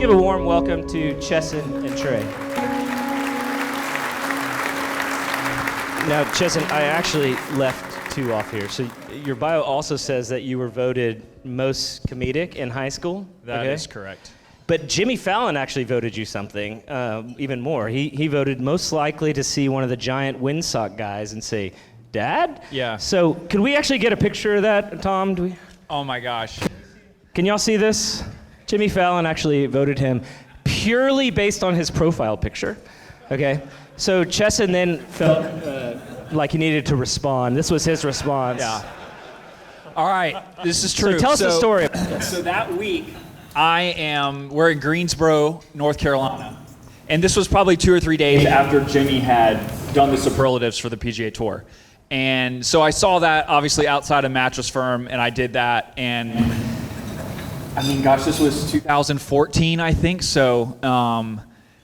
give a warm welcome to Chesson and Trey. Now, Chesson, I actually left two off here. So your bio also says that you were voted most comedic in high school. That is correct. But Jimmy Fallon actually voted you something even more. He voted most likely to see one of the giant windsock guys and say, Dad? Yeah. So can we actually get a picture of that, Tom? Do we? Oh my gosh. Can y'all see this? Jimmy Fallon actually voted him purely based on his profile picture. Okay. So Chesson then felt like he needed to respond. This was his response. Yeah. All right. This is true. So tell us the story. So that week, we're in Greensboro, North Carolina. And this was probably 2 or 3 days after Jimmy had done the superlatives for the PGA Tour. And so I saw that obviously outside a mattress firm, and I did that. And I mean, gosh, this was 2014, I think. So,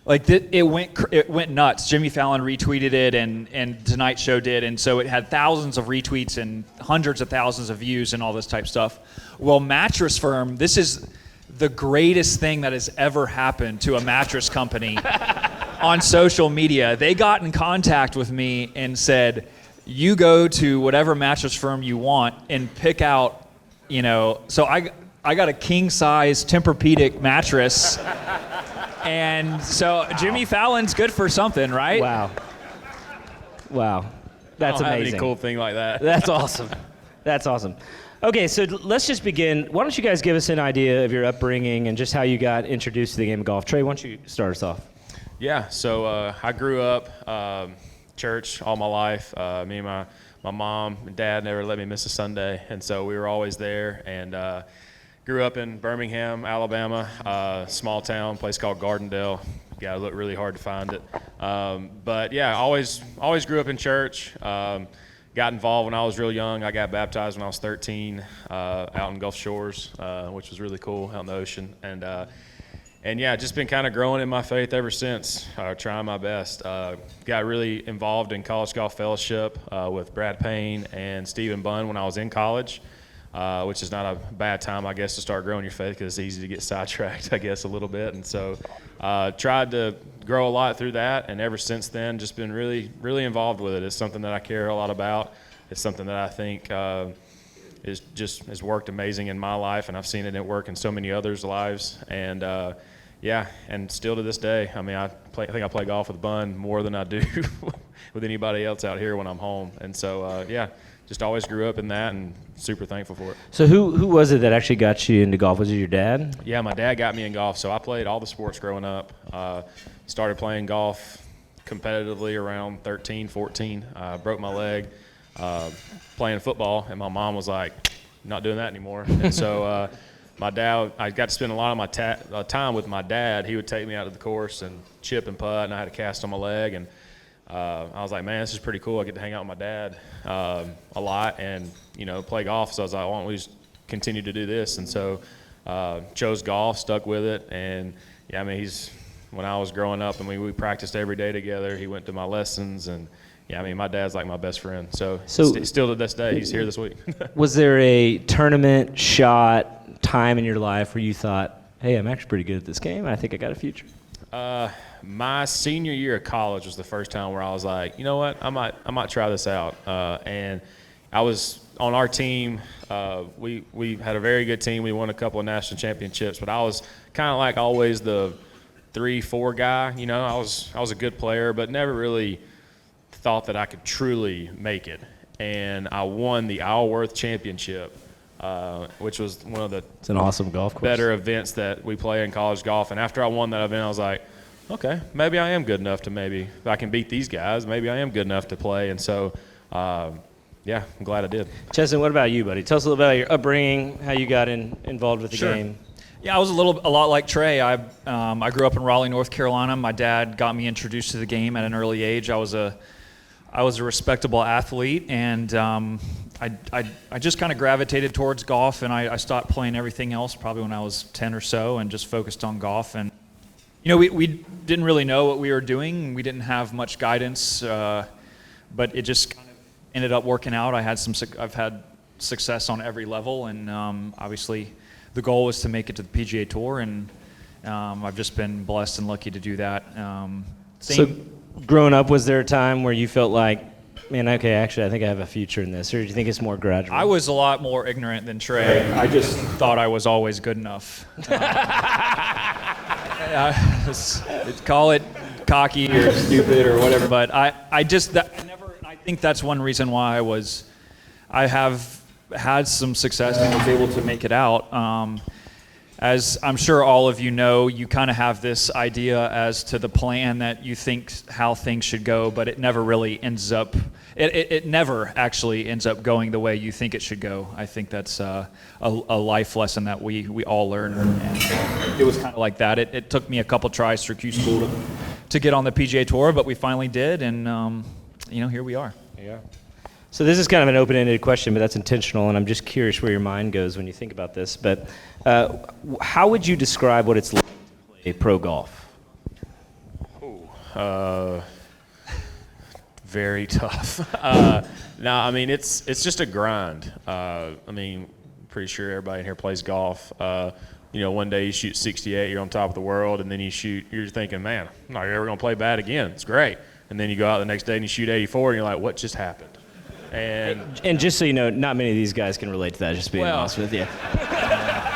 it went nuts. Jimmy Fallon retweeted it, and Tonight Show did, and so it had thousands of retweets and hundreds of thousands of views and all this type stuff. Well, Mattress Firm, this is the greatest thing that has ever happened to a mattress company on social media. They got in contact with me and said, you go to whatever mattress firm you want and pick out, so I got a king-size Tempur-Pedic mattress. And so Jimmy Fallon's good for something, right? Wow. That's I don't amazing. have any cool thing like that. That's awesome. That's awesome. Okay, so let's just begin. Why don't you guys give us an idea of your upbringing and just how you got introduced to the game of golf? Trey, why don't you start us off? Yeah, so I grew up church all my life. Me and my mom and dad never let me miss a Sunday, and so we were always there. And grew up in Birmingham, Alabama, small town, place called Gardendale. You gotta look really hard to find it. But yeah, always grew up in church. Got involved when I was real young. I got baptized when I was 13 out in Gulf Shores, which was really cool, out in the ocean. And yeah, just been kind of growing in my faith ever since, trying my best. Got really involved in College Golf Fellowship with Brad Payne and Stephen Bunn when I was in college. Which is not a bad time, I guess, to start growing your faith because it's easy to get sidetracked, I guess, a little bit. And so tried to grow a lot through that, and ever since then just been really, really involved with it. It's something that I care a lot about. It's something that I think has worked amazing in my life, and I've seen it work in so many others' lives. And and still to this day, I mean, I think I play golf with Bun more than I do with anybody else out here when I'm home. And so, just always grew up in that and super thankful for it. So who was it that actually got you into golf? Was it your dad? Yeah, my dad got me in golf. So I played all the sports growing up. Started playing golf competitively around 13, 14. Broke my leg playing football, and my mom was like, not doing that anymore. And so my dad, I got to spend a lot of my time with my dad. He would take me out to the course and chip and putt, and I had a cast on my leg. And I was like, man, this is pretty cool. I get to hang out with my dad a lot and, play golf. So I was like, why don't we just continue to do this? And so chose golf, stuck with it. And, yeah, I mean, when I was growing up, I mean, we practiced every day together. He went to my lessons. And, yeah, I mean, my dad's like my best friend. So still to this day, he's here this week. Was there a tournament shot time in your life where you thought, hey, I'm actually pretty good at this game. I think I got a future? My senior year of college was the first time where I was like, you know what, I might try this out. And I was on our team. We had a very good team. We won a couple of national championships, but I was kind of like always the 3-4 guy. I was a good player, but never really thought that I could truly make it. And I won the Isleworth Championship, which was one of the it's an awesome golf course. Better events that we play in college golf. And after I won that event, I was like, okay, maybe I am good enough to if I can beat these guys, maybe I am good enough to play. And so, I'm glad I did. Chesson, what about you, buddy? Tell us a little about your upbringing, how you got involved with the game. Yeah, I was a lot like Trey. I grew up in Raleigh, North Carolina. My dad got me introduced to the game at an early age. I was a respectable athlete, and I just kind of gravitated towards golf, and I stopped playing everything else probably when I was 10 or so and just focused on golf. And we didn't really know what we were doing. We didn't have much guidance, but it just kind of ended up working out. I've had success on every level, and obviously the goal was to make it to the PGA Tour, and I've just been blessed and lucky to do that. So, growing up, was there a time where you felt like, man, okay, actually, I think I have a future in this, or do you think it's more gradual? I was a lot more ignorant than Trey. I just thought I was always good enough. Call it cocky or stupid or whatever, but I think that's one reason why I have had some success and was able to make it out. As I'm sure all of you know, you kind of have this idea as to the plan that you think how things should go, but it never really ends up, it never actually ends up going the way you think it should go. I think that's a life lesson that we all learn. And it was kind of like that. It took me a couple tries through Q school to get on the PGA Tour, but we finally did, and here we are. Yeah. So this is kind of an open-ended question, but that's intentional, and I'm just curious where your mind goes when you think about this. But how would you describe what it's like to play pro golf? Very tough. No, I mean it's just a grind. I mean, pretty sure everybody in here plays golf. One day you shoot 68, you're on top of the world, and then you're thinking, man, I'm not ever gonna play bad again. It's great. And then you go out the next day and you shoot 84, and you're like, what just happened? And just so you know, not many of these guys can relate to that, just being honest with you.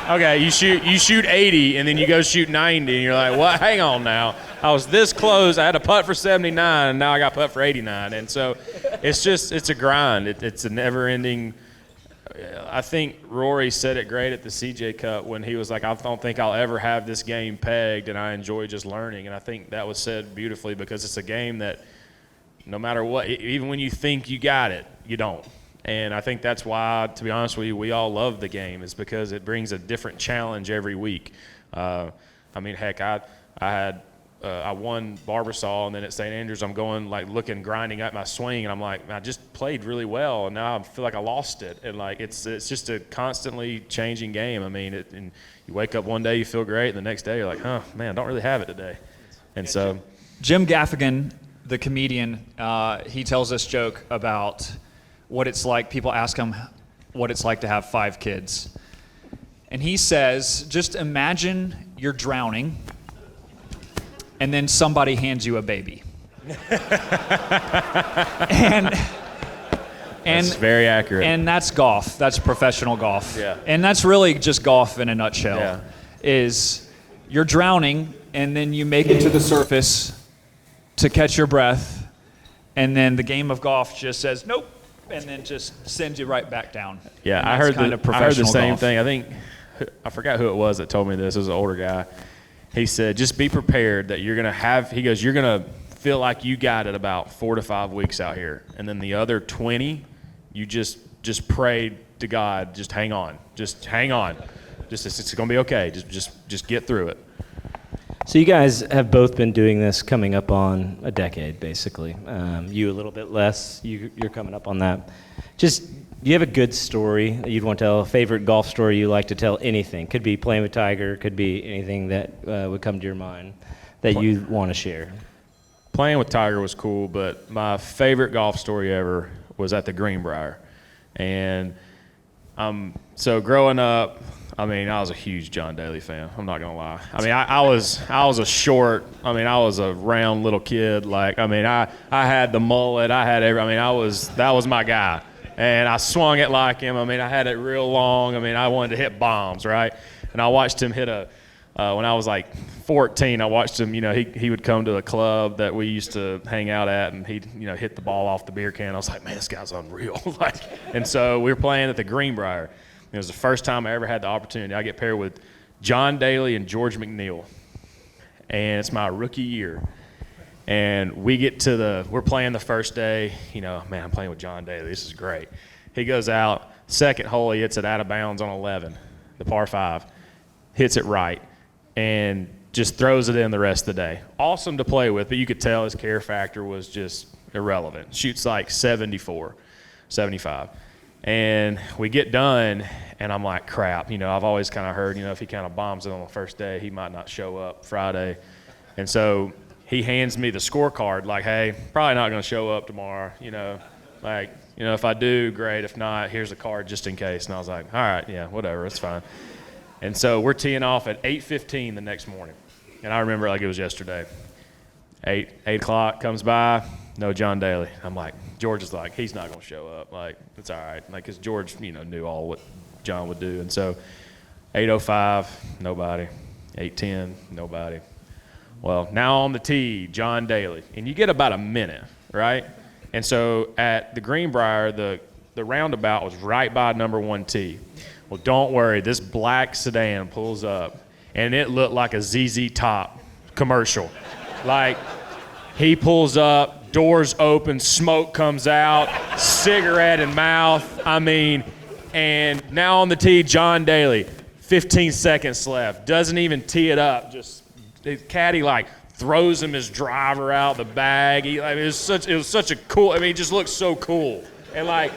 Okay, you shoot 80, and then you go shoot 90, and you're like, what? Hang on now. I was this close. I had a putt for 79, and now I got putt for 89. And so it's a grind. It's a never-ending. I think Rory said it great at the CJ Cup when he was like, I don't think I'll ever have this game pegged, and I enjoy just learning. And I think that was said beautifully because it's a game that no matter what, even when you think you got it, you don't. And I think that's why, to be honest with you, we all love the game, is because it brings a different challenge every week. I mean, heck, I won Barbasol, and then at St. Andrews, I'm going looking, grinding up my swing, and I'm like, I just played really well, and now I feel like I lost it. And it's just a constantly changing game. I mean, and you wake up one day, you feel great, and the next day you're like, oh man, I don't really have it today. And so, Jim Gaffigan, the comedian, he tells this joke about what it's like. People ask him what it's like to have 5 kids. And he says, just imagine you're drowning and then somebody hands you a baby. and that's very accurate. And that's golf. That's professional golf. Yeah. And that's really just golf in a nutshell. Yeah. Is you're drowning and then you make it to the surface to catch your breath, and then the game of golf just says nope, and then just sends you right back down. Yeah, I heard the same thing. I forgot who it was that told me this. It was an older guy. He said, just be prepared that you're gonna feel like you got it about 4 to 5 weeks out here, and then the other 20, you just pray to God, just hang on, it's gonna be okay. Just get through it. So you guys have both been doing this coming up on a decade, basically. You a little bit less. You're coming up on that. Just, do you have a good story that you'd want to tell, a favorite golf story you like to tell? Anything. Could be playing with Tiger, could be anything that would come to your mind that you want to share. Playing with Tiger was cool, but my favorite golf story ever was at the Greenbrier. And so growing up, I mean, I was a huge John Daly fan. I'm not gonna lie. I mean, I was I was a round little kid. I had the mullet. I had that was my guy, and I swung it like him. I mean, I had it real long. I mean, I wanted to hit bombs, right? And I watched him hit when I was like 14. I watched him. He would come to a club that we used to hang out at, and he'd hit the ball off the beer can. I was like, man, this guy's unreal. And so we were playing at the Greenbrier. It was the first time I ever had the opportunity. I get paired with John Daly and George McNeil, and it's my rookie year. And we're playing the first day. Man, I'm playing with John Daly. This is great. He goes out, second hole, he hits it out of bounds on 11, the par 5, hits it right, and just throws it in the rest of the day. Awesome to play with, but you could tell his care factor was just irrelevant. Shoots like 74, 75. And we get done, and I'm like, crap. I've always kind of heard, if he kind of bombs it on the first day, he might not show up Friday. And so he hands me the scorecard, like, hey, probably not going to show up tomorrow. If I do, great. If not, here's a card just in case. And I was like, all right, yeah, whatever, it's fine. And so we're teeing off at 8:15 the next morning. And I remember like it was yesterday. 8 o'clock comes by, no John Daly. I'm like, George is like, he's not going to show up. Like, it's all right. Like, because George, knew all what John would do. And so 8:05, nobody. 8:10, nobody. Well, now on the tee, John Daly. And you get about a minute, right? And so at the Greenbrier, the roundabout was right by number 1 tee. Well, don't worry. This black sedan pulls up, and it looked like a ZZ Top commercial. Like, he pulls up, doors open, smoke comes out, cigarette in mouth. And now on the tee, John Daly, 15 seconds left, doesn't even tee it up. Just the caddy throws him his driver out the bag. It was such a cool. It just looks so cool. And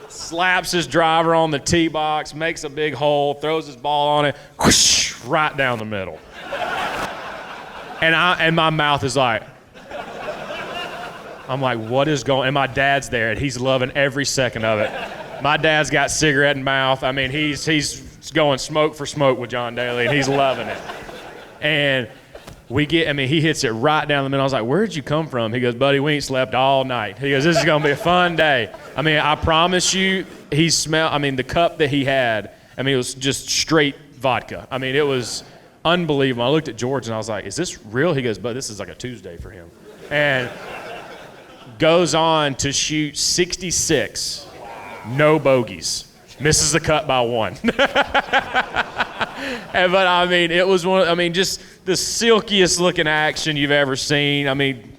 slaps his driver on the tee box, makes a big hole, throws his ball on it, whoosh, right down the middle. And my mouth is like, I'm like, what is going? And my dad's there, and he's loving every second of it. My dad's got cigarette in mouth. He's going smoke for smoke with John Daly, and he's loving it. And he hits it right down the middle. I was like, where'd you come from? He goes, buddy, we ain't slept all night. He goes, this is going to be a fun day. I promise you, the cup that he had, it was just straight vodka. It was unbelievable. I looked at George, and I was like, is this real? He goes, but this is like a Tuesday for him. And goes on to shoot 66, no bogeys. Misses the cut by 1. It was just the silkiest looking action you've ever seen.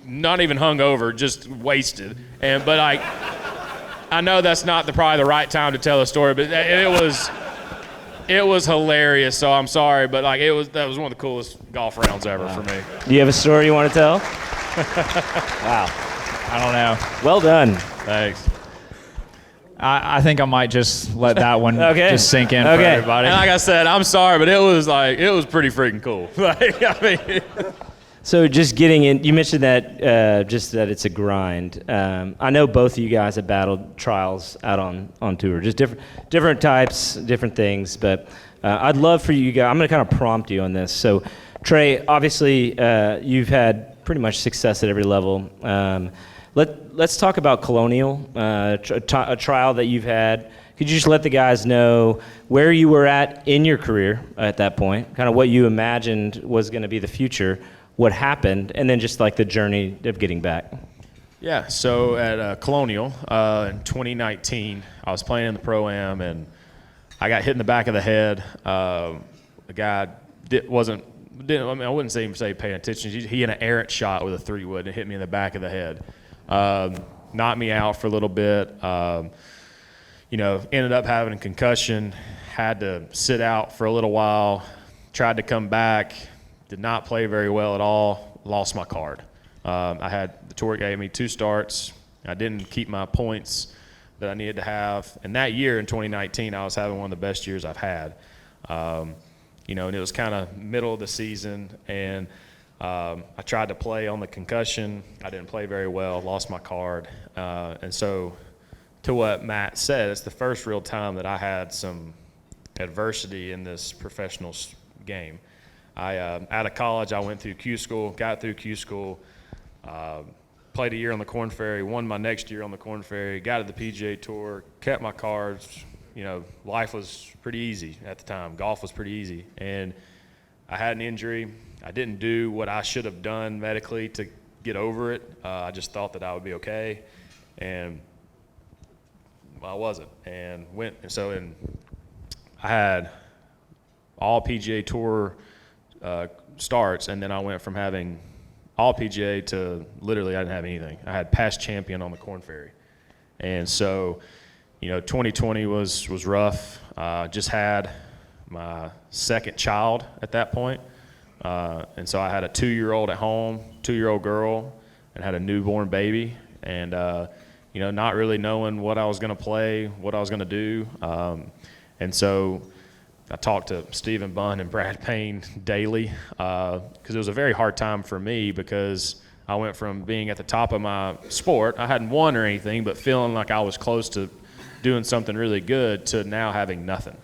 Not even hungover, just wasted. But I know that's not probably the right time to tell a story, but it was hilarious. So I'm sorry, but that was one of the coolest golf rounds ever for me. Do you have a story you want to tell? Wow. I don't know. Well done. Thanks. I think I might just let that one Okay. just sink in for Okay. everybody. And like I said, I'm sorry, but it was pretty freaking cool. So just getting in, you mentioned that just that it's a grind. I know both of you guys have battled trials out on tour, just different types, different things. But I'd love for you guys. I'm going to kind of prompt you on this. So, Trey, obviously you've had pretty much success at every level. Let's talk about Colonial, a trial that you've had. Could you just let the guys know where you were at in your career at that point, kind of what you imagined was going to be the future, what happened, and then just the journey of getting back? Yeah, so at Colonial in 2019, I was playing in the Pro-Am, and I got hit in the back of the head. The guy I wouldn't say paying attention. He had an errant shot with a 3-wood and hit me in the back of the head. Knocked me out for a little bit. Ended up having a concussion. Had to sit out for a little while. Tried to come back. Did not play very well at all. Lost my card. The tour gave me 2 starts. I didn't keep my points that I needed to have. And that year in 2019, I was having one of the best years I've had. And it was kind of middle of the season, and I tried to play on the concussion. I didn't play very well, lost my card. And so to what Matt said, it's the first real time that I had some adversity in this professional game. Out of college, I went through Q school, got through Q school, played a year on the Korn Ferry, won my next year on the Korn Ferry, got to the PGA Tour, kept my cards. Life was pretty easy at the time. Golf was pretty easy. And I had an injury. I didn't do what I should have done medically to get over it. I just thought that I would be okay. And I wasn't. And I had all PGA Tour starts, and then I went from having all PGA to literally I didn't have anything. I had past champion on the Korn Ferry. And so, 2020 was rough. Just had my second child at that point. And so I had a 2-year-old at home, 2-year-old girl, and had a newborn baby. And, not really knowing what I was going to play, what I was going to do. And so I talked to Stephen Bunn and Brad Payne daily because it was a very hard time for me because I went from being at the top of my sport. I hadn't won or anything, but feeling like I was close to doing something really good to now having nothing.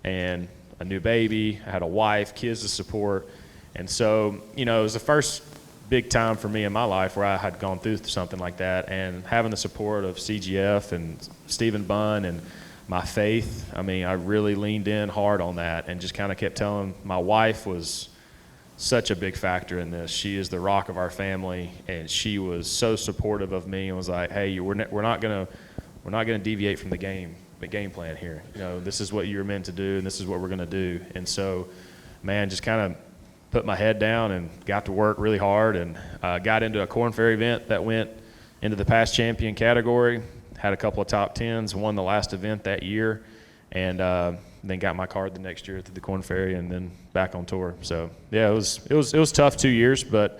And a new baby, I had a wife, kids to support. And so, it was the first big time for me in my life where I had gone through something like that, and having the support of CGF and Stephen Bunn and my faith. I really leaned in hard on that and just kind of kept telling. My wife was such a big factor in this. She is the rock of our family, and she was so supportive of me and was like, "Hey, we're not gonna deviate from the game plan here. This is what you're meant to do, and this is what we're gonna do." And so, man, just kind of put my head down and got to work really hard, and got into a Korn Ferry event that went into the past champion category. Had a couple of top tens, won the last event that year, and then got my card the next year through the Korn Ferry, and then back on tour. So yeah, it was tough 2 years, but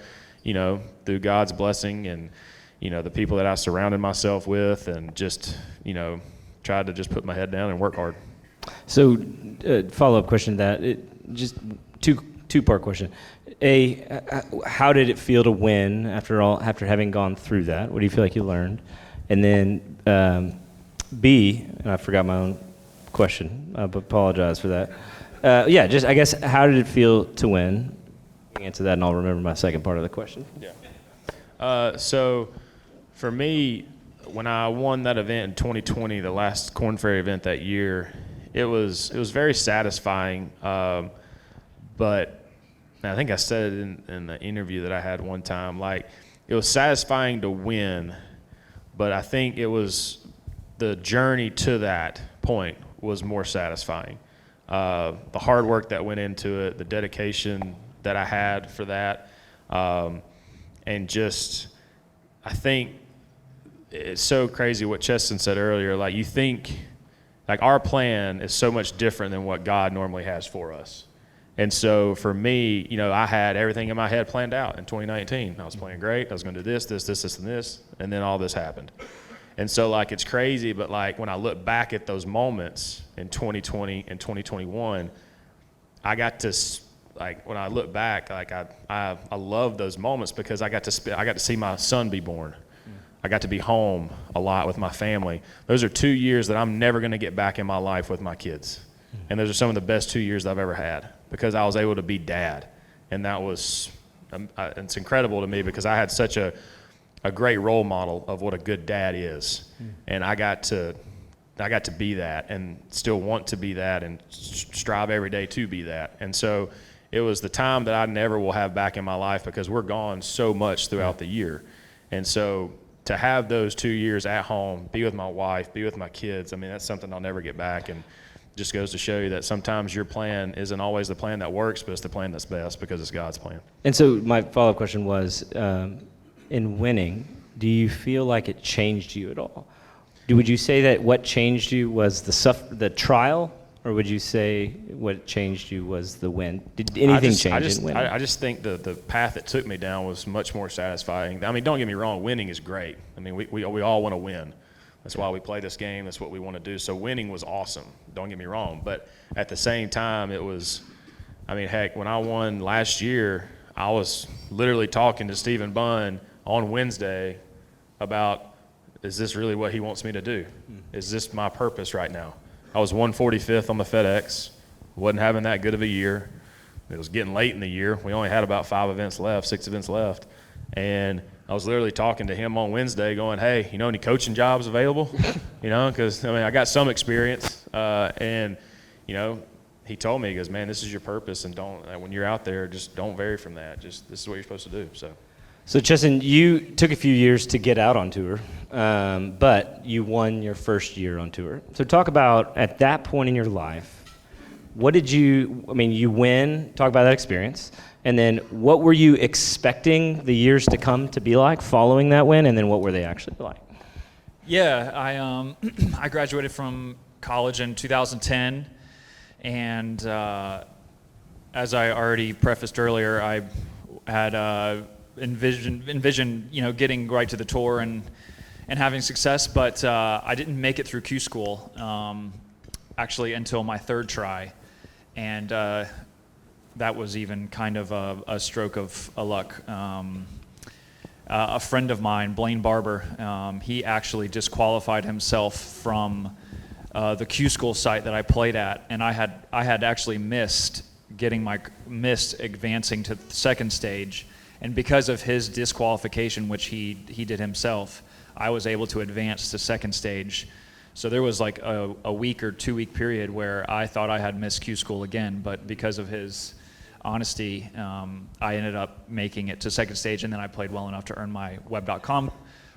through God's blessing and the people that I surrounded myself with, and just tried to just put my head down and work hard. So follow-up question to that, just two-part question. A, how did it feel to win after having gone through that? What do you feel like you learned? And then B, and I forgot my own question, but apologize for that. I guess, how did it feel to win? You can answer that, and I'll remember my second part of the question. Yeah. So for me, when I won that event in 2020, the last Korn Ferry event that year, it was very satisfying. But I think I said it in the interview that I had one time, like, it was satisfying to win, but I think it was the journey to that point was more satisfying. The hard work that went into it, the dedication that I had for that, and just, I think it's so crazy what Chesson said earlier. Like, you think, like, our plan is so much different than what God normally has for us. And so for me, I had everything in my head planned out in 2019. I was playing great. I was going to do this, and this, and then all this happened. And so, like, it's crazy, but, like, when I look back at those moments in 2020 and 2021, I got to, like, when I look back, like, I love those moments because I got to see my son be born. I got to be home a lot with my family. Those are 2 years that I'm never going to get back in my life with my kids. And those are some of the best 2 years I've ever had because I was able to be dad. And that was, it's incredible to me because I had such a great role model of what a good dad is. And I got to be that and still want to be that and strive every day to be that. And so it was the time that I never will have back in my life because we're gone so much throughout the year. And so to have those 2 years at home, be with my wife, be with my kids, that's something I'll never get back. And just goes to show you that sometimes your plan isn't always the plan that works, but it's the plan that's best because it's God's plan. And so my follow-up question was, in winning, do you feel like it changed you at all? Would you say that what changed you was the trial, or would you say what changed you was the win? Did anything change in winning? I just think the path it took me down was much more satisfying. Don't get me wrong, winning is great. We all want to win. That's why we play this game. That's what we want to do. So winning was awesome. Don't get me wrong. But at the same time, it was, heck, when I won last year, I was literally talking to Stephen Bunn on Wednesday about, is this really what he wants me to do? Is this my purpose right now? I was 145th on the FedEx. Wasn't having that good of a year. It was getting late in the year. We only had about 6 events left. And I was literally talking to him on Wednesday going, hey, any coaching jobs available? Because, I got some experience. And he told me, he goes, man, this is your purpose, and when you're out there, just don't vary from that. Just this is what you're supposed to do. So Chesson, you took a few years to get out on tour, but you won your first year on tour. So talk about, at that point in your life, what did you win, talk about that experience, and then what were you expecting the years to come to be like following that win, and then what were they actually like? Yeah, I graduated from college in 2010, and as I already prefaced earlier, I had envisioned getting right to the tour and having success, but I didn't make it through Q school actually until my third try, and that was even kind of a stroke of luck. A friend of mine, Blaine Barber, he actually disqualified himself from the Q School site that I played at, and I had actually missed advancing to the second stage, and because of his disqualification, which he did himself, I was able to advance to second stage. So there was like a week or 2 week period where I thought I had missed Q School again, but because of his honesty, I ended up making it to second stage, and then I played well enough to earn my web.com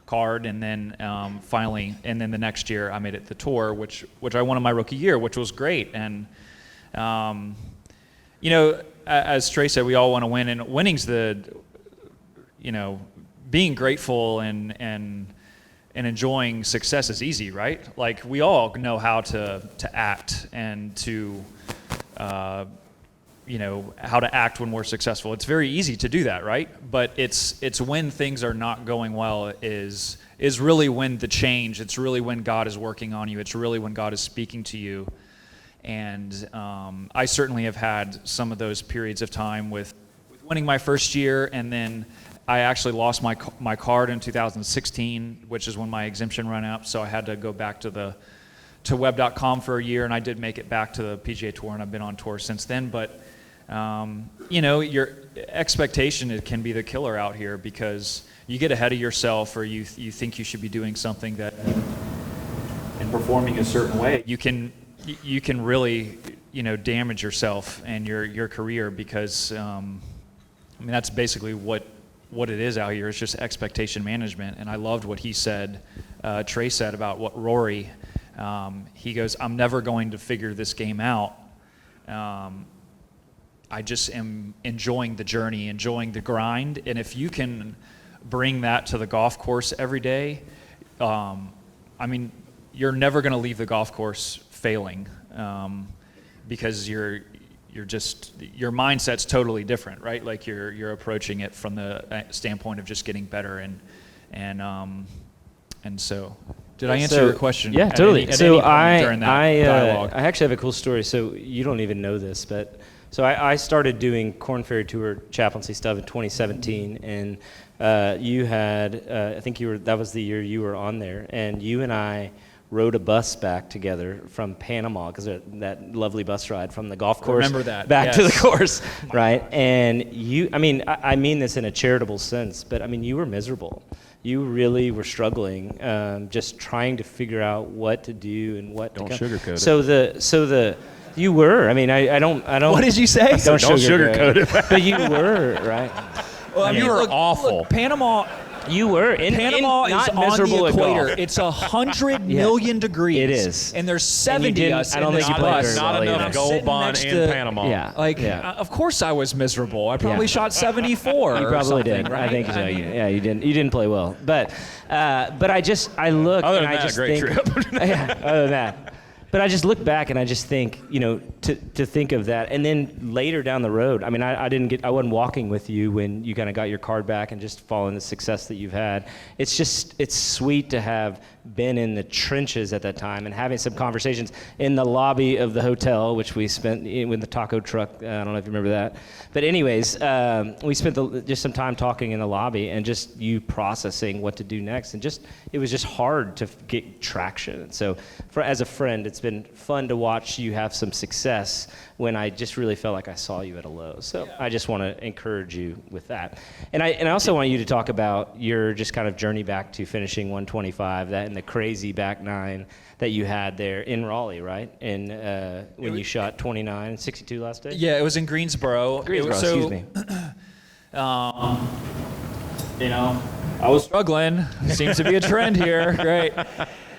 card, and then finally, and then the next year I made it to the tour, which I won in my rookie year, which was great. And you know, as Trey said, we all want to win, and winning's being grateful and enjoying success is easy, right? Like, we all know how to act and to how to act when we're successful. It's very easy to do that, right? But it's when things are not going well is really when the change, it's really when God is working on you, it's really when God is speaking to you. And I certainly have had some of those periods of time with winning my first year, and then I actually lost my card in 2016, which is when my exemption ran out, so I had to go back to web.com for a year, and I did make it back to the PGA Tour, and I've been on tour since then. But your expectation can be the killer out here, because you get ahead of yourself, or you think you should be doing something that and performing a certain way. You can really damage yourself and your career, because that's basically what it is out here. It's just expectation management. And I loved what he said, Trey said about what Rory. He goes, "I'm never going to figure this game out. I just am enjoying the journey, enjoying the grind." And if you can bring that to the golf course every day, you're never going to leave the golf course failing, because your mindset's totally different, right? Like, you're approaching it from the standpoint of just getting better, and so. Did I answer your question? Yeah, totally. During that dialogue? I actually have a cool story. So you don't even know this, but so I started doing Korn Ferry Tour chaplaincy stuff in 2017, and you had I think that was the year you were on there, and you and I rode a bus back together from Panama, because that lovely bus ride from the golf course back to the course, right? And I mean this in a charitable sense, but you were miserable. You really were struggling, just trying to figure out what to do and what don't to sugarcoat it. You were. I don't. What did you say? Don't sugarcoat it. But you were, right? Well, you were awful. Look, Panama. You were. Panama is not on the equator. Golf. It's 100 million degrees. It is. And there's 70 us I don't in think this you played bus. very Not well enough either. gold bond in Panama. Yeah. Of course I was miserable. I probably shot 74. You probably did. Right? I think so. You didn't play well. But I look Other and than I that, just great think. trip. Yeah. Other than that. But I just look back and I just think, to think of that, and then later down the road, I wasn't walking with you when you kind of got your card back and just following the success that you've had. It's sweet to have been in the trenches at that time and having some conversations in the lobby of the hotel, which we spent with the taco truck. I don't know if you remember that. But anyways, we spent just some time talking in the lobby and just you processing what to do next. And it was just hard to get traction. So as a friend, it's been fun to watch you have some success when I just really felt like I saw you at a low. So I just want to encourage you with that. And I also want you to talk about your just kind of journey back to finishing 125, that and the crazy back nine that you had there in Raleigh, right? And when you shot 29 and 62 last day? Yeah, it was in Greensboro. Excuse me. I was struggling. Seems to be a trend here. Great.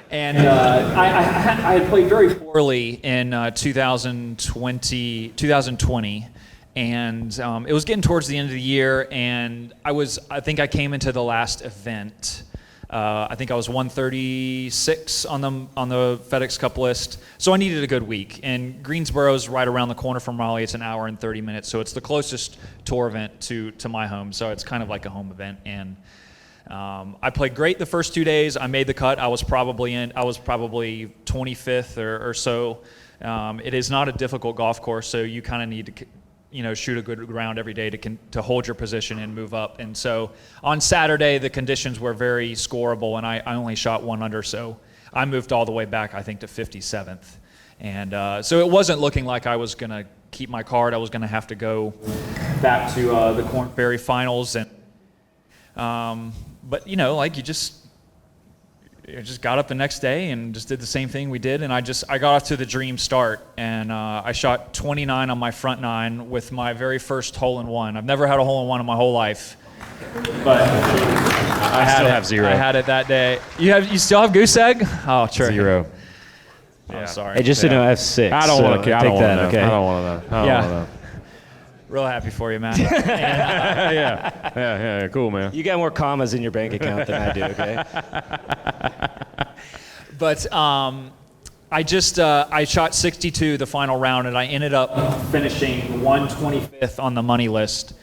And I had played very poorly in 2020, and it was getting towards the end of the year, and I think I came into the last event. I think I was 136 on the FedEx Cup list, so I needed a good week. And Greensboro's right around the corner from Raleigh. It's an hour and 30 minutes, so it's the closest tour event to my home. So it's kind of like a home event. And I played great the first 2 days. I made the cut. I was probably 25th or so. It is not a difficult golf course, so you kind of need to shoot a good round every day to hold your position and move up. And so on Saturday, the conditions were very scoreable, and I only shot one under, so I moved all the way back, I think, to 57th. And so it wasn't looking like I was going to keep my card. I was going to have to go back to the Corn Ferry Finals. And but, you know, like I just got up the next day and just did the same thing we did. And I got off to the dream start. And I shot 29 on my front nine with my very first hole-in-one. I've never had a hole-in-one in my whole life. But I still have 0. I had it that day. You still have goose egg? Oh, Trey. 0. Oh, sorry. Hey, just to know, I have 6. I don't want to. I don't want to know. Okay. I don't want to know. Yeah. Real happy for you, man. Yeah. Cool, man. You got more commas in your bank account than I do, okay? But I shot 62 the final round, and I ended up finishing 125th on the money list.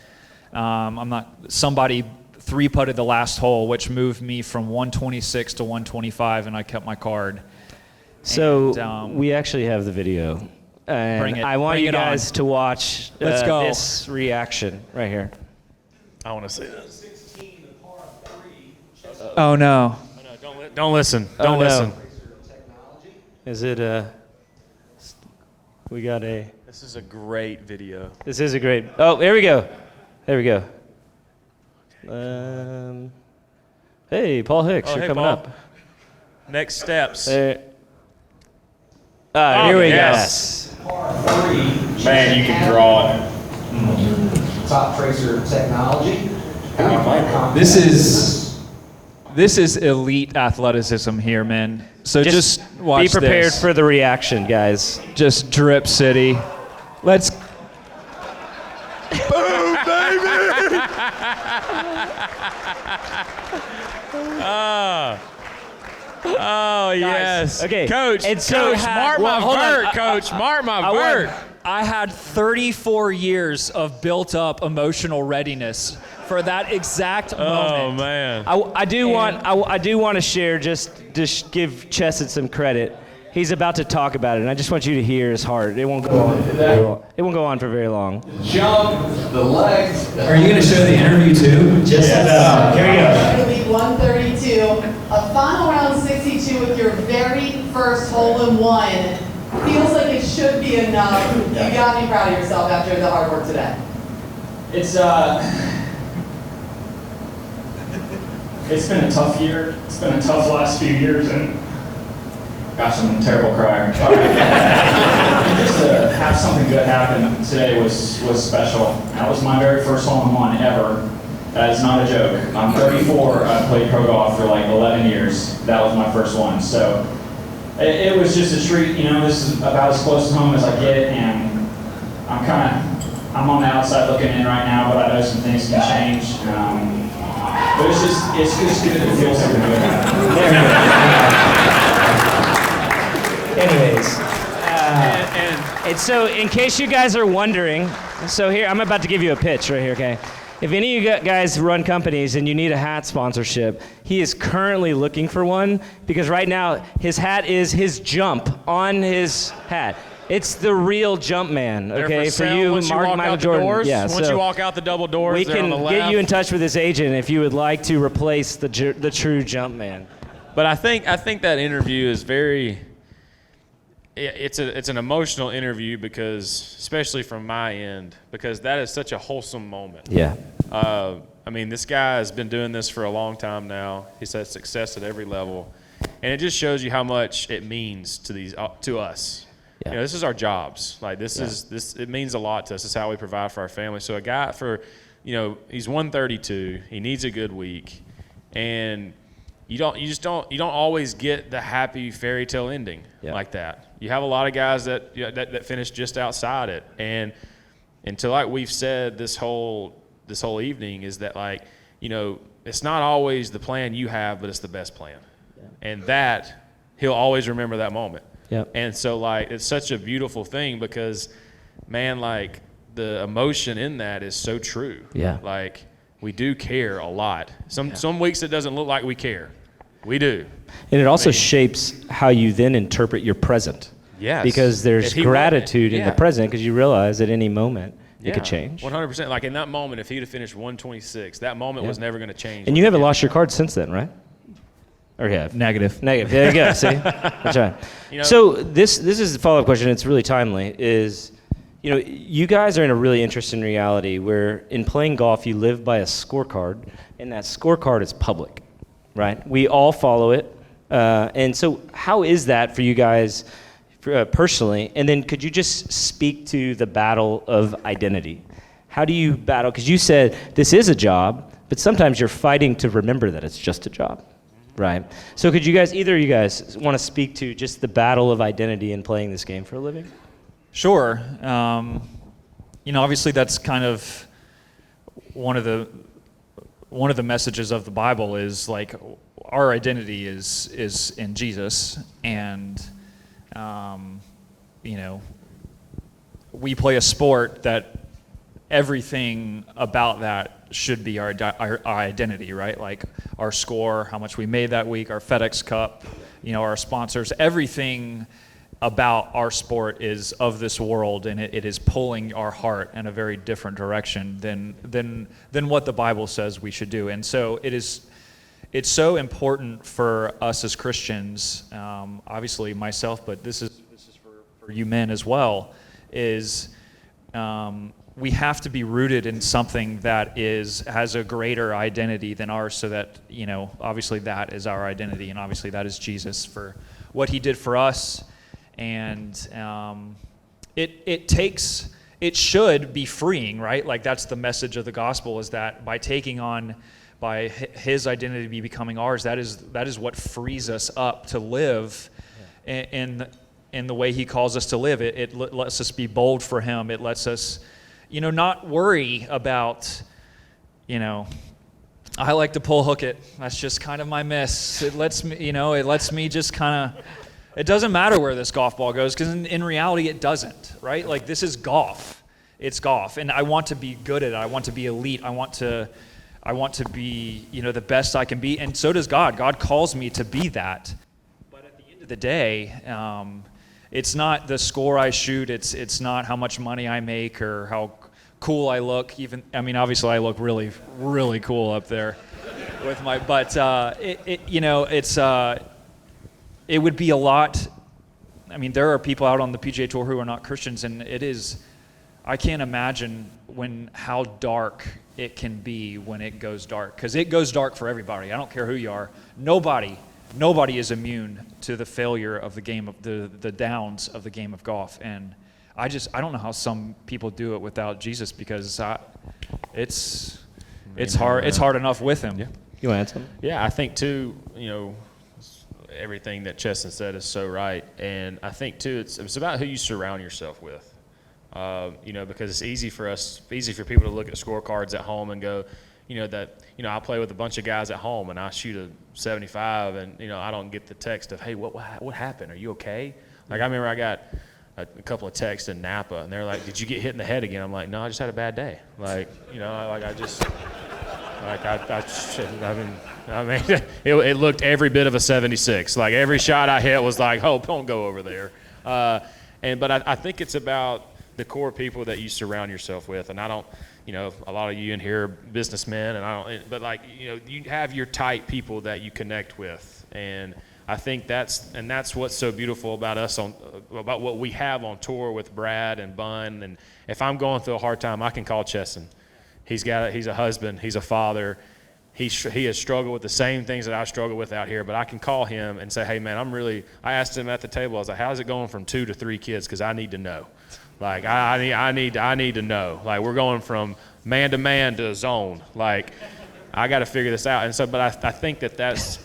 Somebody 3-putted the last hole, which moved me from 126 to 125, and I kept my card. So we actually have the video. And I want you guys to watch this reaction right here. I want to see this. Oh, no. Don't listen. Don't listen. Is it we got a... This is a great video. This is a great... Oh, there we go. There we go. Hey, Paul Hicks, you're coming Paul. up. Next steps. Here we yes. go. Man, you can draw it. Top tracer technology. This is elite athleticism here, man. So just watch be prepared this. for the reaction, guys. Just drip city. Let's... Boom, baby! Oh, yes. Okay. Coach, And so Coach, mark my word, Coach. Mark my word. I had 34 years of built-up emotional readiness for that exact moment. Oh, man. I do want to share, just give Chesson some credit. He's about to talk about it, and I just want you to hear his heart. It won't go on. It won't go on for very long. Jump, the legs. Are you going to show the interview too? Here we go. It'll be 132. A final round 62 with your very first hole-in-one feels like it should be enough. You got to be proud of yourself after the hard work today. It's been a tough year. It's been a tough last few years, and gosh, I'm a terrible crier. Just to have something good happen today was special. That was my very first hole-in-one ever. That is not a joke. I'm 34. I've played pro golf for like 11 years. That was my first one. So it was just a treat. You know, this is about as close to home as I get, and I'm on the outside looking in right now, but I know some things can change. But it's just good to feel something good happen. Anyways, and so in case you guys are wondering, so here, I'm about to give you a pitch right here, okay? If any of you guys run companies and you need a hat sponsorship, he is currently looking for one because right now his hat is his jump on his hat. It's the real jump man, okay? For you, once Mark, you walk Michael out Jordan. the doors, Yeah, once you walk out the double doors, we they're on can the get left. you in touch with his agent if you would like to replace the true jump man. But I think that interview is very. It's an emotional interview because, especially from my end, because that is such a wholesome moment. Yeah. I mean, this guy has been doing this for a long time now. He's had success at every level, and it just shows you how much it means to us. Yeah. You know, this is our jobs. Like this. It means a lot to us. It's how we provide for our family. So a guy he's 132. He needs a good week, and you don't always get the happy fairy tale ending like that. You have a lot of guys that finish just outside it, and until like we've said this whole evening is that it's not always the plan you have, but it's the best plan, and that he'll always remember that moment. Yep. And so it's such a beautiful thing because, man, the emotion in that is so true. Yeah. We do care a lot. Some weeks it doesn't look like we care. We do. And it also shapes how you then interpret your present. Yes. Because there's gratitude in the Yeah. present because you realize at any moment it could change. 100%. Like in that moment, if he'd have finished 126, that moment was never going to change. And you haven't lost your card since then, right? Or have? Negative. Negative. There you go. See? That's right. You know- So this is a follow-up question. It's really timely. Is, you guys are in a really interesting reality where in playing golf, you live by a scorecard, and that scorecard is public, right? We all follow it. And so how is that for you guys personally? And then could you just speak to the battle of identity? How do you battle? Because you said this is a job, but sometimes you're fighting to remember that it's just a job, right? So could either of you guys want to speak to just the battle of identity in playing this game for a living? Sure. Obviously that's kind of one of the messages of the Bible is like our identity is in Jesus, and we play a sport that everything about that should be our identity, right? Like our score, how much we made that week, our FedEx Cup, our sponsors, everything about our sport is of this world, and it is pulling our heart in a very different direction than what the Bible says we should do. And so it's so important for us as Christians, obviously myself, but this is for you men as well, is we have to be rooted in something that has a greater identity than ours, so that, obviously that is our identity, and obviously that is Jesus for what he did for us. And it should be freeing, right? Like that's the message of the gospel, is that by his identity becoming ours, that is what frees us up to live in the way he calls us to live. It lets us be bold for him. It lets us, not worry about, I like to pull hook it. That's just kind of my miss. It lets me just kind of, it doesn't matter where this golf ball goes, because in reality it doesn't, right? Like this is golf. It's golf, and I want to be good at it. I want to be elite. I want to be, the best I can be, and so does God. God calls me to be that. But at the end of the day, it's not the score I shoot. It's not how much money I make or how cool I look. Obviously I look really, really cool up there with my. But it would be a lot. There are people out on the PGA Tour who are not Christians, and I can't imagine how dark it can be when it goes dark, because it goes dark for everybody. I don't care who you are. Nobody is immune to the failure of the game of the downs of the game of golf. And I don't know how some people do it without Jesus, because it's hard. It's hard enough with him. Yeah. You want to add something? Yeah, I think too, everything that Chesson said is so right. And I think too, it's about who you surround yourself with. Because it's easy for people to look at scorecards at home and go, I play with a bunch of guys at home and I shoot a 75 and, I don't get the text of, hey, what happened? Are you okay? Like, I remember I got a couple of texts in Napa and they're like, did you get hit in the head again? I'm like, no, I just had a bad day. Like, it looked every bit of a 76. Like every shot I hit was like, oh, don't go over there. But I think it's about the core people that you surround yourself with. And I don't, a lot of you in here are businessmen, and you have your tight people that you connect with. And I think that's what's so beautiful about us about what we have on tour with Brad and Bun. And if I'm going through a hard time, I can call Chesson. He's a husband, he's a father. He has struggled with the same things that I struggle with out here, but I can call him and say, hey man, I asked him at the table, I was like, how's it going from 2 to 3 kids? Because I need to know. Like I need to know. Like we're going from man to man to zone. Like I got to figure this out. And so, but I think that's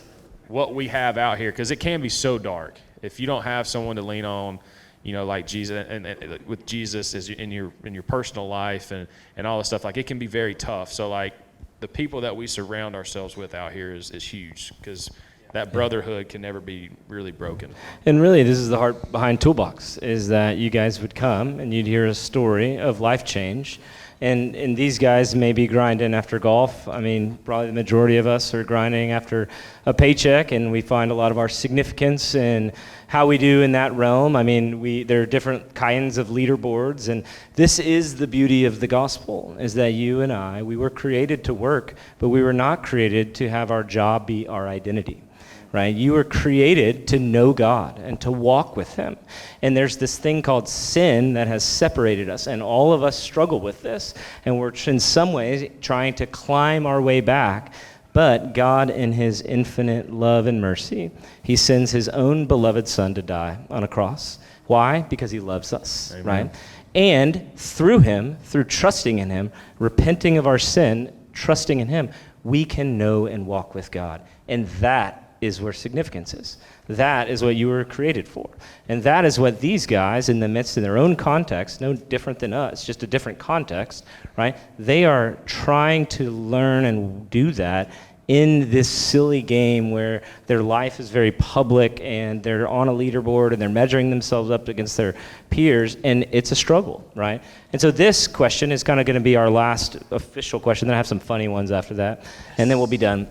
what we have out here, because it can be so dark if you don't have someone to lean on, like Jesus, and with Jesus is in your personal life and all this stuff. Like it can be very tough. So like the people that we surround ourselves with out here is huge, because that brotherhood can never be really broken. And really, this is the heart behind Toolbox, is that you guys would come and you'd hear a story of life change. And these guys may be grinding after golf. Probably the majority of us are grinding after a paycheck, and we find a lot of our significance in how we do in that realm. There are different kinds of leaderboards, and this is the beauty of the gospel, is that you and I, we were created to work, but we were not created to have our job be our identity. right? You were created to know God and to walk with him. And there's this thing called sin that has separated us, and all of us struggle with this, and we're in some ways trying to climb our way back. But God, in his infinite love and mercy, he sends his own beloved son to die on a cross. Why? Because he loves us, Amen. right? And through him, through trusting in him, repenting of our sin, trusting in him, we can know and walk with God. And that is where significance is. That is what you were created for. And that is what these guys, in the midst of their own context, no different than us, just a different context, right? They are trying to learn and do that in this silly game where their life is very public and they're on a leaderboard and they're measuring themselves up against their peers, and it's a struggle, right? And so this question is kind of going to be our last official question. Then I have some funny ones after that, and then we'll be done.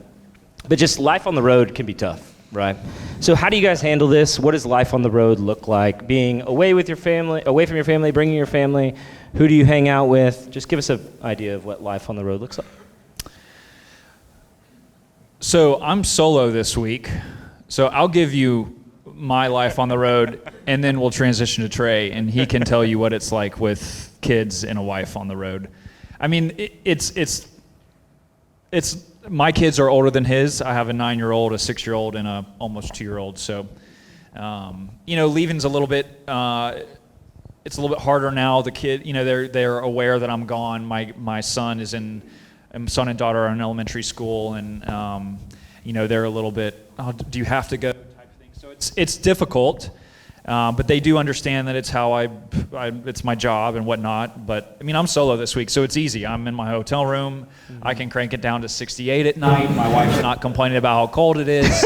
But just life on the road can be tough, right? So how do you guys handle this? What does life on the road look like? Being away with your family, away from your family, bringing your family. Who do you hang out with? Just give us an idea of what life on the road looks like. So I'm solo this week, so I'll give you my life on the road, and then we'll transition to Trey, and he can tell you what it's like with kids and a wife on the road. I mean, it's my kids are older than his. I have a 9-year-old, a 6-year-old, and a almost 2-year-old. So, leaving's a little bit. It's a little bit harder now. The kid, they're aware that I'm gone. My son and daughter are in elementary school, and they're a little bit, oh, do you have to go type of thing. So it's difficult, but they do understand that it's how it's my job and whatnot. But I mean, I'm solo this week, so it's easy. I'm in my hotel room. I can crank it down to 68 at night. My wife's not complaining about how cold it is.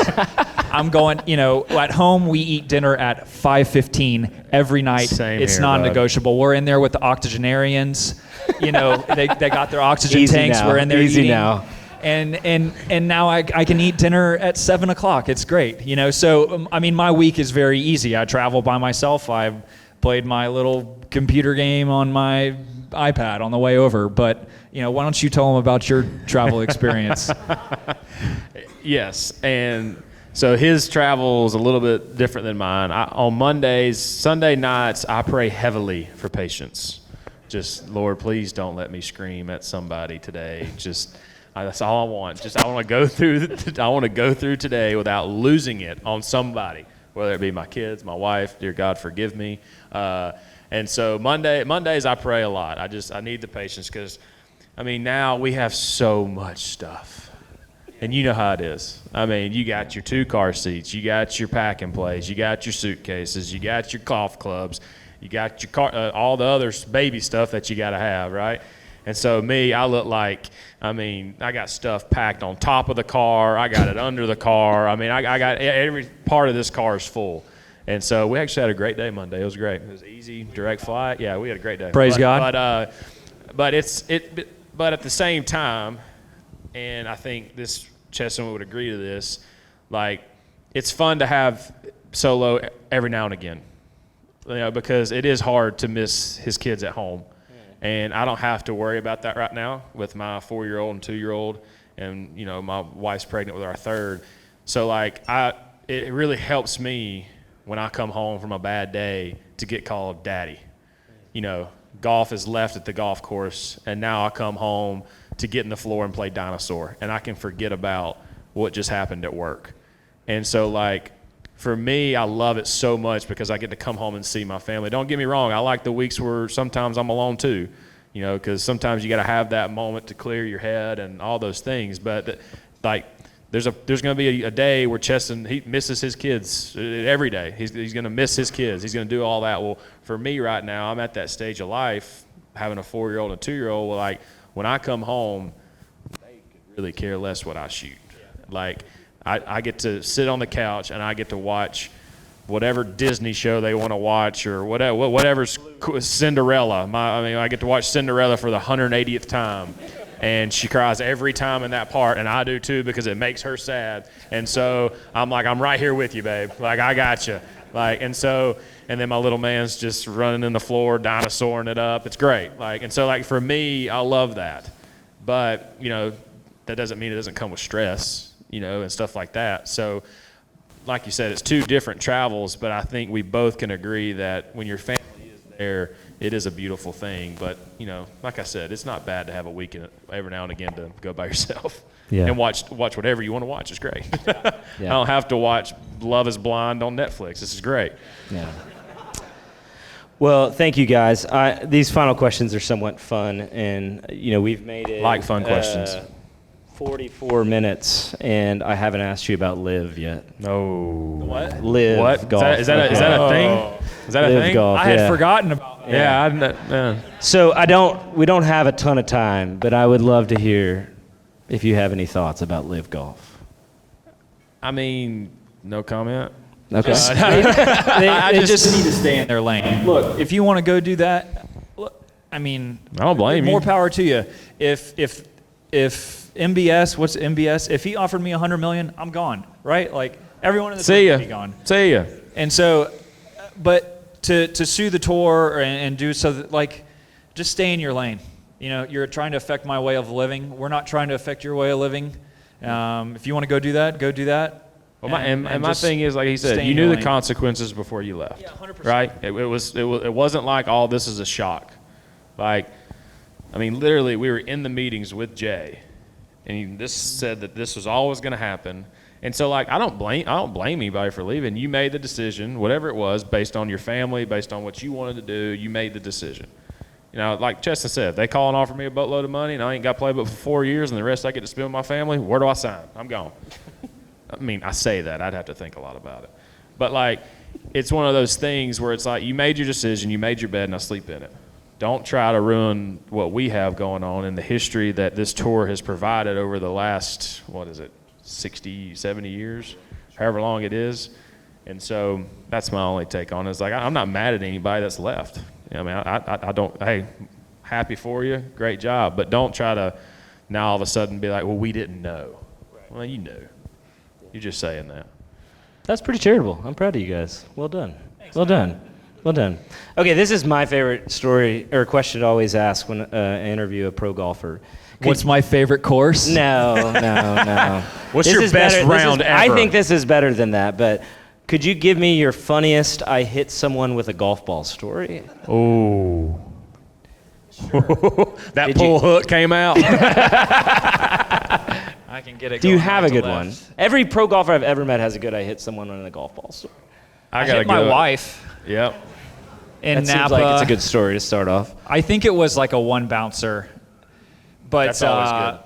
I'm going, at home we eat dinner at 5:15 every night. It's non-negotiable. We're in there with the octogenarians. They got their oxygen Easy tanks. now. We're in there Easy eating. now. And now I can eat dinner at 7 o'clock. It's great. So I mean, my week is very easy. I travel by myself. I played my little computer game on my iPad on the way over. But why don't you tell them about your travel experience? Yes, and so his travel is a little bit different than mine. On Sunday nights, I pray heavily for patience. Just, Lord, please don't let me scream at somebody today. That's all I want. I want to go through today without losing it on somebody, whether it be my kids, my wife. Dear God, forgive me. And so Mondays I pray a lot. I need the patience because, I mean, now we have so much stuff. And you know how it is. I mean, you got your 2 car seats, you got your pack and plays, you got your suitcases, you got your golf clubs, you got your all the other baby stuff that you got to have, right? And so I look like, I got stuff packed on top of the car, I got it under the car. I mean, I got every part of this car is full. And so we actually had a great day Monday. It was great. It was easy, direct flight. Yeah, we had a great day. Praise God. But at the same time, and I think Chesson would agree to this, like, it's fun to have solo every now and again, because it is hard to miss his kids at home. And I don't have to worry about that right now with my 4-year-old and 2-year-old, and my wife's pregnant with our 3rd. So it really helps me when I come home from a bad day to get called daddy. Golf is left at the golf course, and now I come home to get in the floor and play dinosaur, and I can forget about what just happened at work. And so for me, I love it so much because I get to come home and see my family. Don't get me wrong, I like the weeks where sometimes I'm alone too, because sometimes you got to have that moment to clear your head and all those things. But there's going to be a day where Chesson, he misses his kids every day. He's going to miss his kids. He's going to do all that. Well, for me right now, I'm at that stage of life, having a 4-year-old and a 2-year-old. When I come home, they could really care less what I shoot. I get to sit on the couch and I get to watch whatever Disney show they want to watch, or whatever's Cinderella. I get to watch Cinderella for the 180th time, and she cries every time in that part, and I do too because it makes her sad. And so I'm right here with you, babe. I got you. And then my little man's just running in the floor, dinosauring it up. It's great. For me, I love that. But, that doesn't mean it doesn't come with stress, and stuff like that. So like you said, it's two different travels, but I think we both can agree that when your family is there, it is a beautiful thing. But, you know, like I said, it's not bad to have a weekend every now and again to go by yourself and watch whatever you want to watch. It's great. I don't have to watch Love is Blind on Netflix. This is great. Yeah. Well, thank you guys. These final questions are somewhat fun, and you know we've made it like fun questions. 44 minutes, and I haven't asked you about live yet. No. What? Live What? golf. Is that a thing? Is that a Live thing? golf. I had forgotten about that. Yeah. So we don't have a ton of time, but I would love to hear if you have any thoughts about live golf. I mean, no comment. Okay. They just need to stay in their lane. Look, if you want to go do that, look, I mean, I don't blame you. More power to you. If MBS, what's MBS? If he offered me $100 million, I'm gone. Right? Like everyone in the tour would be gone. See ya. And so, but to sue the tour and do so that, like, just stay in your lane. You know, you're trying to affect my way of living. We're not trying to affect your way of living. If you want to go do that, go do that. Well, my thing is, like he said, you knew the consequences before you left. Yeah, 100%. Right? It wasn't like, oh, this is a shock. Like, I mean, literally, we were in the meetings with Jay, and this said that this was always going to happen. And so, like, I don't blame anybody for leaving. You made the decision, whatever it was, based on your family, based on what you wanted to do. You made the decision. You know, like Chesson said, if they call and offer me a boatload of money, and I ain't got to play but for 4 years, and the rest I get to spend with my family, where do I sign? I'm gone. I mean, I say that. I'd have to think a lot about it. But, like, it's one of those things where it's like you made your decision, you made your bed, and I sleep in it. Don't try to ruin what we have going on in the history that this tour has provided over the last, 60, 70 years, however long it is. And so that's my only take on it. It's like, I'm not mad at anybody that's left. I mean, I don't, hey, happy for you, great job. But don't try to now all of a sudden be like, well, we didn't know. Right. Well, you knew. You're just saying that. That's pretty charitable. I'm proud of you guys. Well done. Thanks, well done. Well done. Okay, this is my favorite story or question to always ask when I interview a pro golfer. What's my favorite course? No. What's your best round ever? I think this is better than that, but could you give me your funniest I hit someone with a golf ball story? Oh. Sure. That pull hook came out. I can get it. Do you have a good one? Every pro golfer I've ever met has a good I hit someone on a golf ball story. I hit my wife. Yep. In that Napa. Seems like it's a good story to start off. I think it was like a one bouncer. But that's always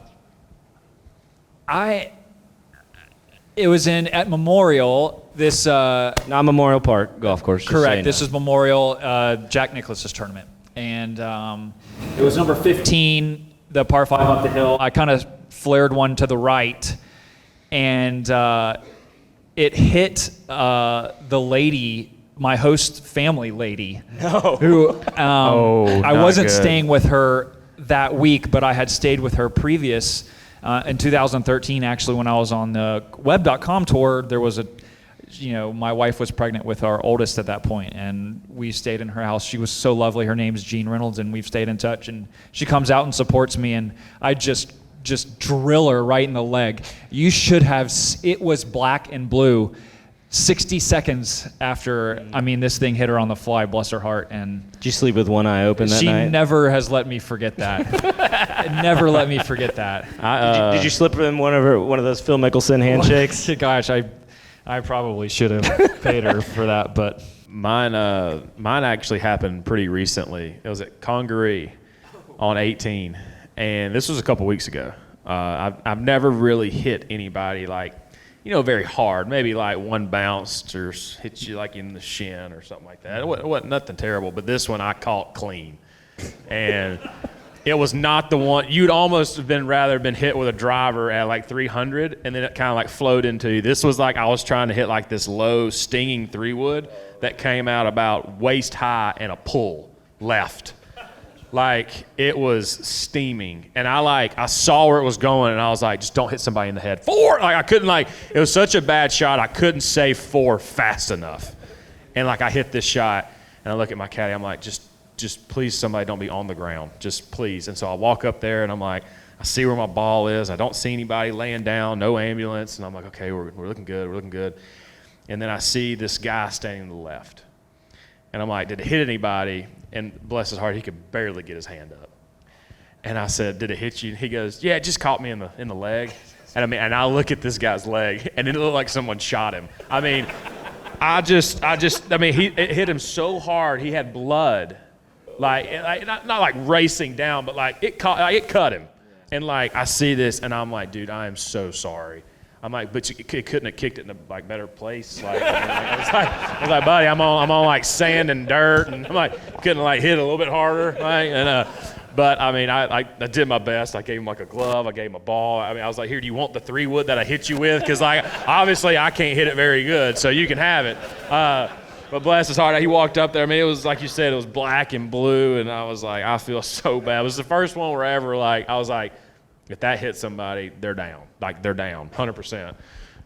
good. It was at Memorial. This not Memorial Park golf course. Correct. This is Memorial Jack Nicklaus's tournament, and it was number 15, the par 5 up the hill. I kind of flared one to the right, and it hit the lady, my host family lady, who I wasn't staying with her that week, but I had stayed with her previous. In 2013, actually, when I was on the web.com tour, there was my wife was pregnant with our oldest at that point, and we stayed in her house. She was so lovely. Her name's Jean Reynolds, and we've stayed in touch, and she comes out and supports me, and I just drill her right in the leg. You should have, it was black and blue. 60 seconds after, this thing hit her on the fly, bless her heart. And did you sleep with one eye open that night? She never has let me forget that. Never let me forget that. Did you slip in one of those Phil Mickelson handshakes? Gosh, I probably should have paid her for that, but mine actually happened pretty recently. It was at Congaree on 18, and this was a couple weeks ago. I've never really hit anybody very hard. Maybe like one bounced or hit you like in the shin or something like that. It wasn't nothing terrible, but this one I caught clean. And it was not the one, you'd almost have rather been hit with a driver at like 300 and then it kind of like flowed into you. This was like I was trying to hit like this low stinging 3-wood that came out about waist high and a pull left. Like, it was steaming. And I saw where it was going, and I was like, just don't hit somebody in the head. 4! Like, I couldn't, it was such a bad shot, I couldn't say 4 fast enough. And, I hit this shot, and I look at my caddy, I'm like, just please, somebody don't be on the ground. Just please. And so I walk up there, and I'm like, I see where my ball is. I don't see anybody laying down, no ambulance. And I'm like, okay, we're looking good, we're looking good. and then I see this guy standing to the left. And I'm like, did it hit anybody? And bless his heart, he could barely get his hand up. And I said, did it hit you? And he goes, yeah, it just caught me in the leg. And I look at this guy's leg, and it looked like someone shot him. I mean, it hit him so hard, he had blood. Not like racing down, but like it cut him. And like I see this, and I'm like, dude, I am so sorry. I'm like, but you couldn't have kicked it in a like better place. I was like, buddy, I'm on like sand and dirt, and I'm like, couldn't like hit it a little bit harder. But I mean, I did my best. I gave him like a glove. I gave him a ball. I mean, I was like, here, do you want the 3-wood that I hit you with? Because like obviously I can't hit it very good, so you can have it. But bless his heart, he walked up there. I mean, it was like you said, it was black and blue, and I was like, I feel so bad. It was the first one where ever like I was like, if that hits somebody, they're down. Like they're down, 100%.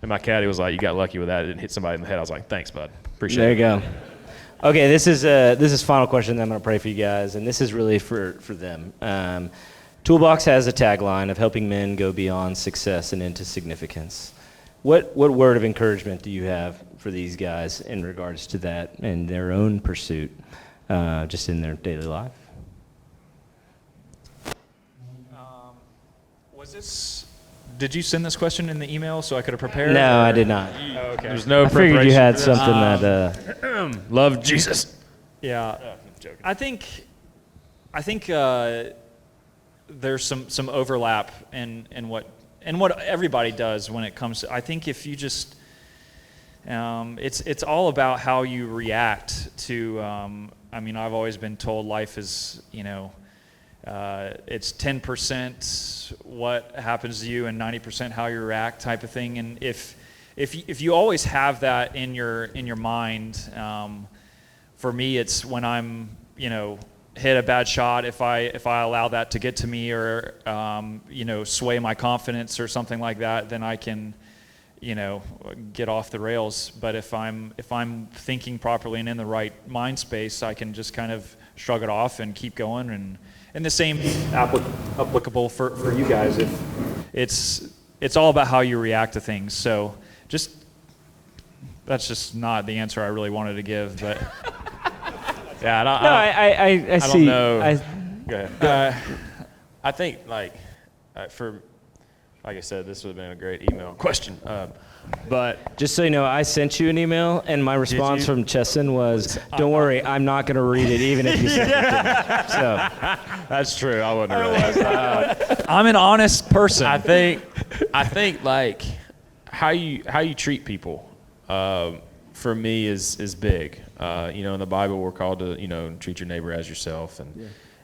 And my caddy was like, you got lucky with that. It didn't hit somebody in the head. I was like, thanks, bud. Appreciate it. There you go. Okay, this is final question. Then I'm gonna pray for you guys, and this is really for them. Toolbox has a tagline of helping men go beyond success and into significance. What word of encouragement do you have for these guys in regards to that and their own pursuit, just in their daily life? Did you send this question in the email so I could have prepared? No, I did not. Okay. There's no I figured you preparation had for this. something that. Love Jesus. Yeah. I'm joking. I think there's some overlap in what everybody does when it comes to. I think if you just, it's all about how you react to. I mean, I've always been told life is, it's 10% what happens to you and 90% how you react, type of thing. And if you always have that in your mind, for me, it's when I'm hit a bad shot, if I allow that to get to me or sway my confidence or something like that, then I can get off the rails. But if I'm thinking properly and in the right mind space, I can just kind of shrug it off and keep going. And the same applicable for you guys. If it's all about how you react to things. So that's just not the answer I really wanted to give, but. Yeah, I I see. don't know. Go ahead. I think, like I said, this would have been a great email question. But Just so you know, I sent you an email, and my response from Chesson was, "Don't worry, I'm not going to read it, even if you send it to me." So that's true. I wouldn't have realized. I'm an honest person. I think like how you treat people for me is big. In the Bible we're called to treat your neighbor as yourself,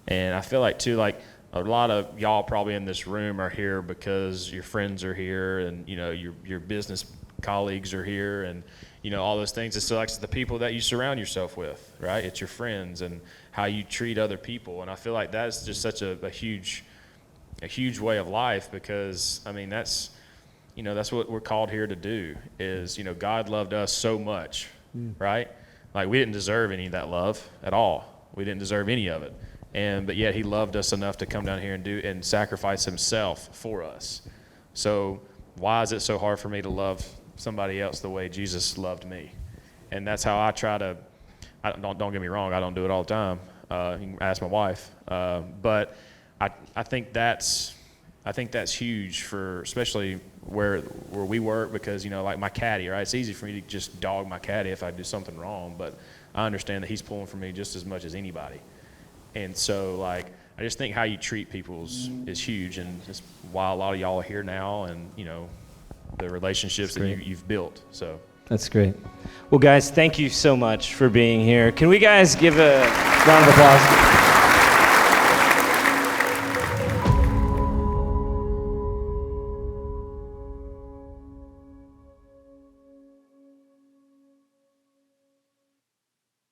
and I feel like too, like a lot of y'all probably in this room are here because your friends are here, and your business colleagues are here, and all those things. It's like the people that you surround yourself with, right? It's your friends and how you treat other people, and I feel like that's just such a huge way of life, because I mean that's what we're called here to do. Is God loved us so much, right? Like we didn't deserve any of that love at all. We didn't deserve any of it. But yet he loved us enough to come down here and sacrifice himself for us. So why is it so hard for me to love somebody else the way Jesus loved me? And that's how I try to. Don't get me wrong, I don't do it all the time. You can ask my wife. But I think that's huge for especially where we work, because like my caddy, right? It's easy for me to just dog my caddy if I do something wrong, but I understand that he's pulling for me just as much as anybody. And so, like, I just think how you treat people is huge, and it's why a lot of y'all are here now, and the relationships that you've built. So that's great. Well, guys, thank you so much for being here. Can we guys give a round of applause?